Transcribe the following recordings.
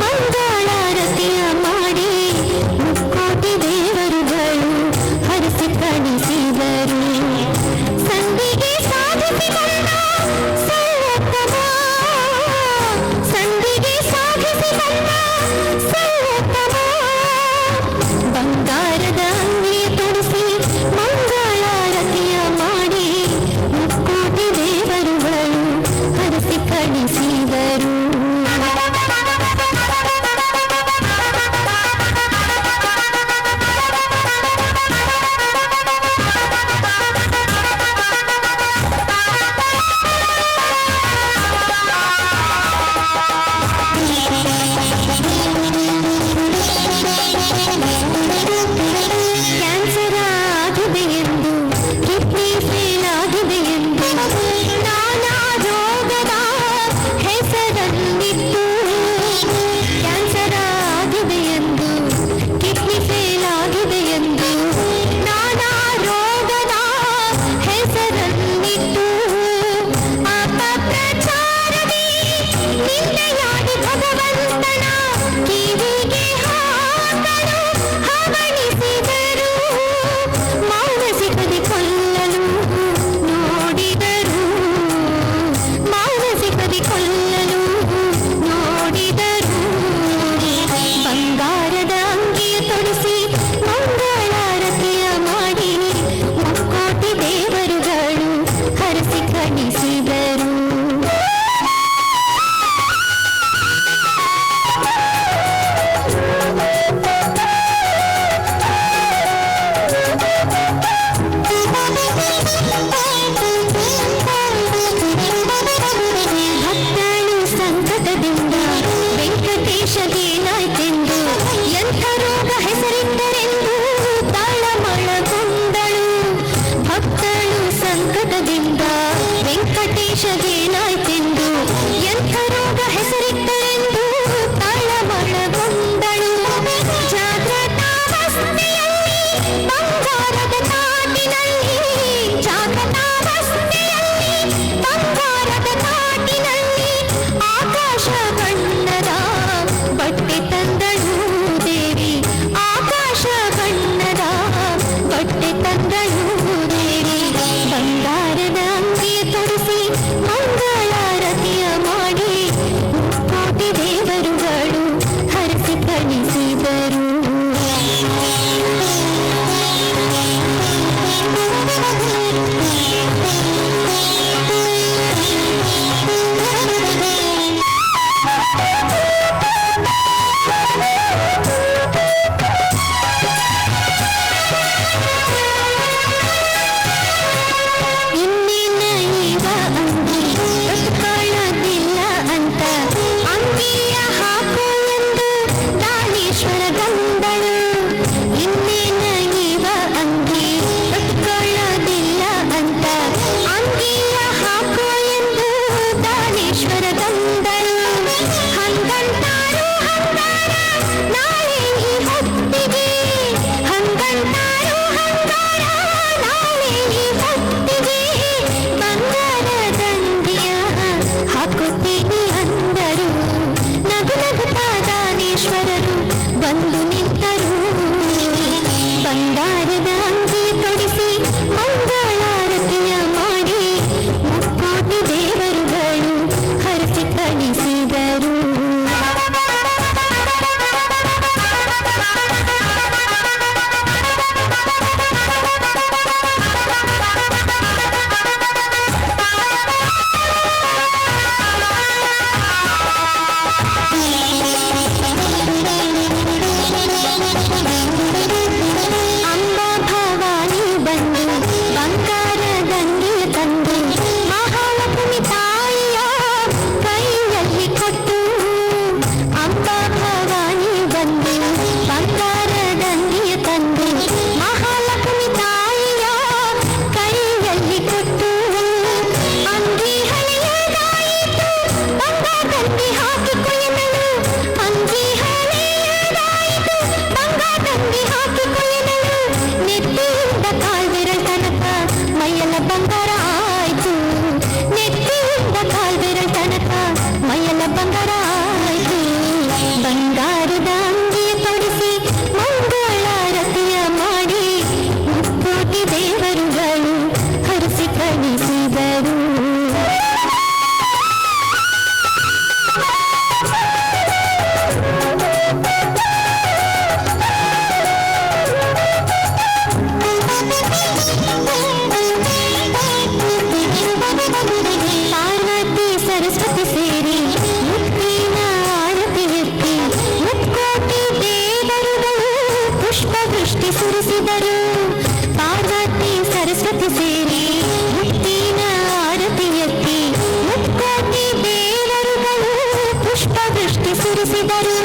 ಮಂಗಳಾರತಿಯ ಮಾಡಿ ಮುಕ್ಕೋಟಿ ದೇವರುಗಳು ಹರಿಸಿ ಕಳಿಸಿದರು. ಸಂಧಿಗೆ ಸಾಧಿಸಿ ಬಂದ ಸರ್ವೋತ್ತಮ, ಸಂಧಿಗೆ ಸಾಧಿಸಿ ಬಂದ ಸರ್ವೋತ್ತಮ, ಬಂಗಾರದ ಅಂಗಿ ತೊಡಿಸಿ ಮಂಗಳಾರತಿಯ ಮಾಡಿ ಮುಕ್ಕೋಟಿ ದೇವರುಗಳು ಹರಿಸಿ ಕಳಿಸಿದರು. ಕ್ಯಾನ್ಸರ್ ಆಗಿದೆ ಎಂದು, ಕಿಡ್ನಿ ಫೇಲ್ ಆಗಿದೆ ಎಂದು, ನಾನಾ ರೋಗದ ಹೆಸರಲ್ಲಿತ್ತು. ಕ್ಯಾನ್ಸರ್ ಆಗಿದೆ ಎಂದು, ಕಿಡ್ನಿ ಫೇಲ್ ಆಗಿದೆ ಎಂದು, ನಾನಾ ರೋಗದ ಹೆಸರಲ್ಲಿತ್ತು. ಅಪಪ್ರಚಾರದಿ ನಿಂದೆಯಾಡಿ ಭಗವಂತನ ಕಿವಿಗೆ ಹಾಕಲು ಹವಣಿಸಿದರು. ಮಾನಸಿಕತೆ ಕೊಲ್ಲಲು ನೋಡಿದರು, ಮಾನಸಿಕತೆ ಕೊಲ್ಲಲು ನೋಡಿದರು. ಬಂಗಾರದ ಅಂಗಿಯ ತೊಡಿಸಿ ಮಂಗಳಾರತಿಯ ಮಾಡಿ ಮುಕ್ಕೋಟಿ ದೇವರುಗಳು ಹರಿಸಿ ಕಳಿಸಿದರು. ಭಕ್ತಳು ಸಂಕಟದಿಂದ ವೆಂಕಟೇಶದೇನಾಯ್ತೆಂದು, ಎಂಥ ರೋಗ ಹೆಸರಿಟ್ಟರೆಂದು ತಾಳಮಳಗೊಂಡಳು. ಭಕ್ತಳು ಸಂಕಟದಿಂದ ವೆಂಕಟೇಶದೇನಾಯ್ತೆಂದು, ಎಂಥ ರೋಗ ಹೆಸರಿಟ್ಟರೆಂದು ತಾಳಮಳಗೊಂಡಳು. ಜಾಗೃತಾವಸ್ಥೆಯಲ್ಲಿ ಬಂಗಾರದ ತಾಟಿನಲ್ಲಿ, ಜಾಗೃತಾವಸ್ಥೆಯಲ್ಲಿ ಬಂಗಾರದ ತಾಟಿನಲ್ಲಿ ಆಕಾಶ ಬಣ್ಣದ ಬಟ್ಟೆ ತಂದಳು ದೇವಿ. ಬಂದರು. ಪಾರ್ವತಿ ಸರಸ್ವತಿ ಸೇರಿ ಮುತ್ತಿನ ಆರತಿ ಎತ್ತಿ ಮುಕ್ಕೋಟಿ ದೇವರುಗಳು ಪುಷ್ಪವೃಷ್ಟಿ ಸುರಿಸಿದರು.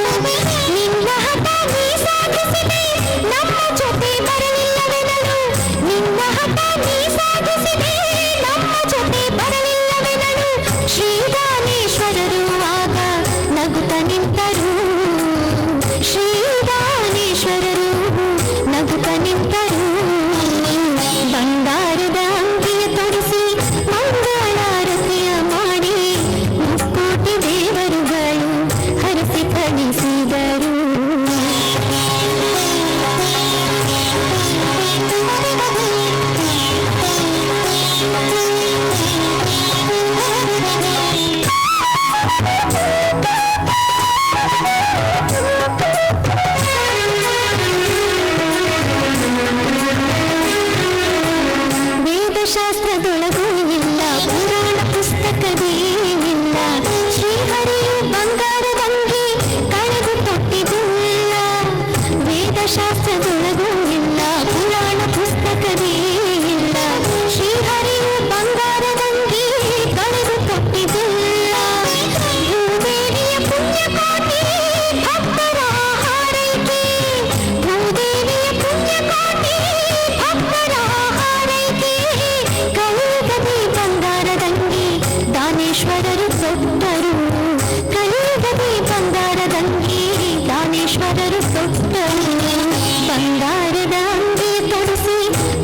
ನಿನ್ನ ಹಠ ನೀ ಸಾಧಿಸಿದೆ, ನಮ್ಮ ಜೊತೆ ಬರಲಿಲ್ಲವೆನಲು. ನಿನ್ನ ಹಠ ನೀ ಸಾಧಿಸಿದೆ, ನಮ್ಮ ಜೊತೆ ಬರಲಿಲ್ಲವೆನಲು. ಶ್ರೀದಾನೇಶ್ವರರು ಆಗ ನಗುತ್ತ ನಿಂತರು. ಶ್ರೀದಾನೇಶ್ವರರು ನಗುತ್ತ ನಿಂತರು. ಬಂಗಾರದ ಅಂಗಿಯ ತೊಡಿಸಿ ಮಂಗಳಾರತಿಯ ಮಾಡಿ ಮುಕ್ಕೋಟಿ ದೇವರುಗಳು ಹರಿಸಿ ಕಳಿಸಿದರು. ವೇದಶಾಸ್ತ್ರದೊಳಗೂ ಇಲ್ಲ, ಪುರಾಣ ಪುಸ್ತಕದೇ ಇಲ್ಲ. ಶ್ರೀಹರಿಯು ಬಂಗಾರದಂಗಿ ಕಳೆದು ಕೊಟ್ಟಿದ್ದಿಲ್ಲ. ವೇದಶಾಸ್ತ್ರದೊಳಗೂ ಇಲ್ಲ, ಪುರಾಣ ಪುಸ್ತಕದೇ ಇಲ್ಲ. ಶ್ರೀಹರಿಯು ಬಂಗಾರದಂಗಿ ಕಳೆದು ಕೊಟ್ಟಿದ್ದಿಲ್ಲ. ಭೂದೇವಿಯ ಪುಣ್ಯಕೋಟಿ ಭಕ್ತರ ಹಾರೈಕೆ. ಭೂದೇವಿಯ ಪುಣ್ಯಕೋಟಿ ಭಕ್ತರ ಹಾರೈಕೆ. ಕಲಿಯುಗದಿ ಬಂಗಾರದಂಗಿ ದಾನೇಶ್ವರರು ಕೊಟ್ಟರು. ಕಲಿಯುಗದಿ ಬಂಗಾರದಂಗಿ ದಾನೇಶ್ವರರು ಕೊಟ್ಟರು. ಬಂಗಾರದ ಅಂಗಿ ತೊಡಿಸಿ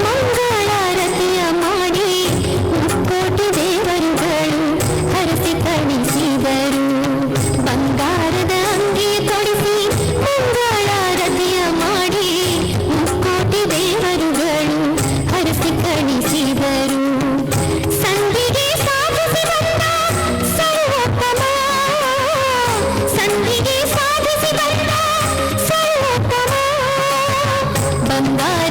ಮಂಗಳಾರತಿಯ ಮಾಡಿ ಮುಕ್ಕೋಟಿ ದೇವರುಗಳು ಹರಿಸಿ ಕಳಿಸಿದರು. ಬಂಗಾರದ ಅಂಗಿ ತೊಡಿಸಿ ಮಂಗಳಾರತಿಯ ಮಾಡಿ ಮುಕ್ಕೋಟಿ ದೇವರುಗಳು ಹರಿಸಿ ಕಳಿಸಿದರು. ಸಂಧಿಗೆ ಸಾಧಿಸಿ ಬಂದ ಸರ್ವೋತ್ತಮ, ಸಂಧಿಗೆ ಸಾಧಿಸಿ ಬಂದ ಸರ್ವೋತ್ತಮ. ಬಂಗಾರ